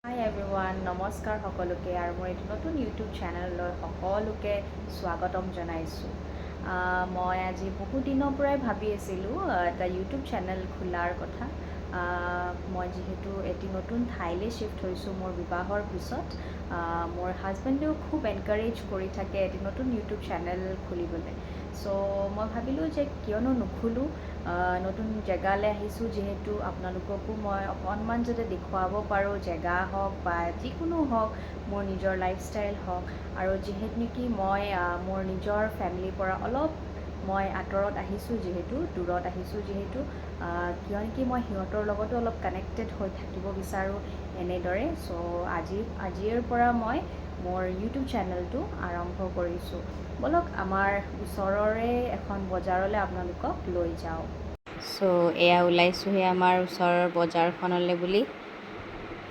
হাই everyone, নমস্কাৰ সকলোকে আৰু মোৰ এইটো নতুন ইউটিউব চেনেললৈ সকলোকে স্বাগতম জনাইছোঁ। মই আজি বহুত দিনৰ পৰাই ভাবি আছিলোঁ এটা ইউটিউব চেনেল খোলাৰ কথা। মই যিহেতু এটি নতুন ঠাইলৈ শ্বিফ্ট হৈছোঁ মোৰ বিবাহৰ পিছত। মোৰ হাজবেণ্ডেও খুব এনকাৰেজ কৰি থাকে এটি নতুন ইউটিউব চেনেল খুলিবলৈ। চ' মই ভাবিলোঁ যে কিয়নো নুখোলোঁ, নতুন জেগালৈ আহিছোঁ যিহেতু আপোনালোককো মই অকণমান যাতে দেখুৱাব পাৰোঁ, জেগা হওক বা যিকোনো হওক, মোৰ নিজৰ লাইফষ্টাইল হওক। আৰু যিহেতু নেকি মই মোৰ নিজৰ ফেমিলিৰ পৰা অলপ মই আঁতৰত আহিছোঁ, দূৰত আহিছোঁ যিহেতু, কিয় নেকি মই সিহঁতৰ লগতো অলপ কানেক্টেড হৈ থাকিব বিচাৰোঁ এনেদৰে। চ' আজিৰ পৰা মই মোৰ ইউটিউব চেনেলটো আৰম্ভ কৰিছোঁ। ব'লক আমাৰ ওচৰৰে এখন বজাৰলৈ আপোনালোকক লৈ যাওঁ। চ' এয়া ওলাইছোঁহে আমাৰ ওচৰৰ বজাৰখনলৈ বুলি।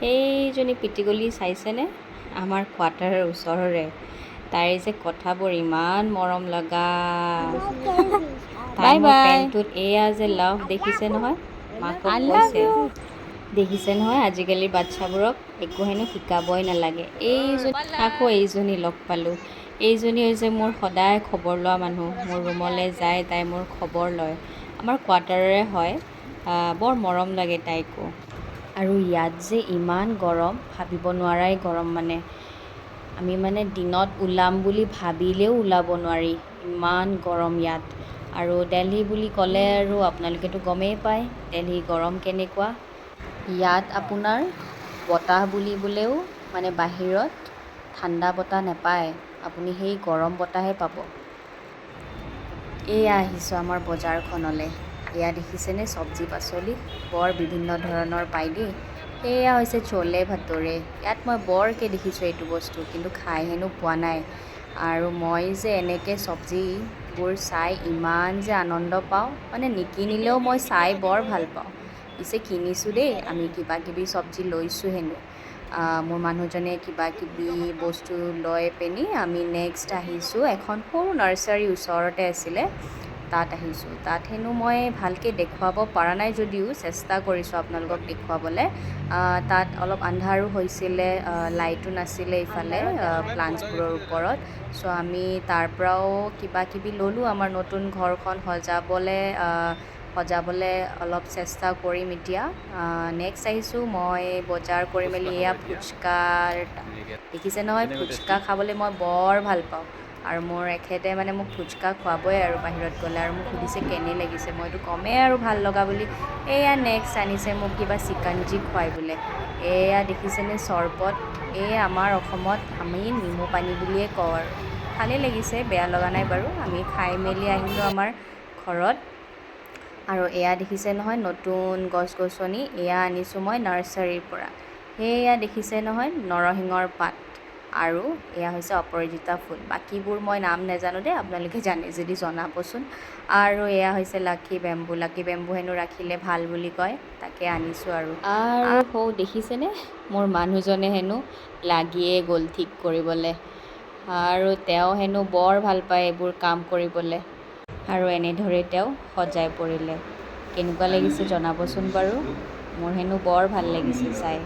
সেইজনী পিটিকলি চাইছেনে? আমাৰ কোৱাৰ্টাৰৰ ওচৰৰে। তাইৰ যে কথাবোৰ ইমান মৰম লগা। তাই মোৰ পেণ্টটোত এয়া যে লাভ দেখিছে নহয়, মাকক কৈছে। দেখিছে নহয়, আজিকালি বাচ্ছাবোৰক একো হেনো শিকাবই নালাগে। এইজনী লগ পালোঁ। এইজনী হৈছে মোৰ সদায় খবৰ লোৱা মানুহ। মোৰ ৰুমলৈ যায়, তাই মোৰ খবৰ লয়। আমাৰ কোৱাৰ্টাৰৰে হয়। বৰ মৰম লাগে তাইকো। আৰু ইয়াত যে ইমান গৰম, ভাবিব নোৱাৰাই গৰম মানে। আমি মানে দিনত ওলাম বুলি ভাবিলেও ওলাব নোৱাৰি, ইমান গৰম ইয়াত। আৰু দিল্লী বুলি ক'লে আৰু আপোনালোকেতো গমেই পায় দিল্লী গৰম কেনেকুৱা। ইয়াত আপোনাৰ বতাহ বুলিবলৈও মানে বাহিৰত ঠাণ্ডা বতাহ নাপায়, আপুনি সেই গৰম বতাহে পাব। এয়া আহিছোঁ আমাৰ বজাৰখনলৈ। এয়া দেখিছেনে চব্জি পাচলি, বৰ বিভিন্ন ধৰণৰ পায় দেই। এয়া হৈছে চলে ভাটৰে। ইয়াত মই বৰকৈ দেখিছোঁ এইটো বস্তু, কিন্তু খাই হেনো পোৱা নাই। আৰু মই যে এনেকৈ চব্জিবোৰ চাই ইমান যে আনন্দ পাওঁ, মানে নিকিনিলেও মই চাই বৰ ভাল পাওঁ। পিছে কিনিছোঁ দেই, আমি কিবাকিবি চব্জি লৈছোঁ হেনো। মোৰ মানুহজনে কিবাকিবি বস্তু লৈ পিনি আমি নেক্সট আহিছোঁ এখন সৰু নাৰ্চাৰী ওচৰতে আছিলে, তাত আহিছোঁ। তাত হেনো মই ভালকৈ দেখুৱাব পৰা নাই যদিও চেষ্টা কৰিছোঁ আপোনালোকক দেখুৱাবলৈ। তাত অলপ আন্ধাৰো হৈছিলে, লাইটো নাছিলে ইফালে প্লাণ্টছবোৰৰ ওপৰত। চ' আমি তাৰ পৰাও কিবাকিবি ল'লোঁ আমাৰ নতুন ঘৰখন সজাবলৈ অলপ চেষ্টা কৰিম এতিয়া। নেক্সট আহিছোঁ মই বজাৰ কৰি মেলি। এয়া ফুচকা দেখিছে নহয়, ফুচকা খাবলৈ মই বৰ ভাল পাওঁ। আৰু মোৰ এখেতে মানে মোক ফুচকা খুৱাবই আৰু বাহিৰত গ'লে। আৰু মোক সুধিছে কেনে লাগিছে, মইতো ক'মেই আৰু ভাল লগা বুলি। এয়া নেক্সট আনিছে মোক কিবা চিকঞ্জি খুৱাই বোলে। এয়া দেখিছেনে চৰবত, আমাৰ অসমত আমি নেমু পানী বুলিয়ে কওঁ আৰু। ভালেই লাগিছে, বেয়া লগা নাই বাৰু। আমি খাই মেলি আহিলোঁ আমাৰ ঘৰত। আৰু এয়া দেখিছে নহয় নতুন গছ গছনি, এয়া আনিছোঁ মই নাৰ্চাৰীৰ পৰা। সেয়া দেখিছে নহয় নৰসিংহৰ পাত, আৰু এয়া হৈছে অপৰাজিতা ফুল। বাকীবোৰ মই নাম নাজানো দেই, আপোনালোকে জানে যদি জনাবচোন। আৰু এয়া হৈছে লাকি বেম্বু হেনো ৰাখিলে ভাল বুলি কয়, তাকে আনিছোঁ আৰু সৌ দেখিছেনে মোৰ মানুহজনে হেনো লাগিয়ে গ'ল ঠিক কৰিবলৈ। আৰু তেওঁ হেনো বৰ ভাল পায় এইবোৰ কাম কৰিবলৈ। আৰু এনেদৰে তেওঁ সজাই পৰিলে। কেনেকুৱা লাগিছে জনাবচোন বাৰু, মোৰ হেনো বৰ ভাল লাগিছে চাই।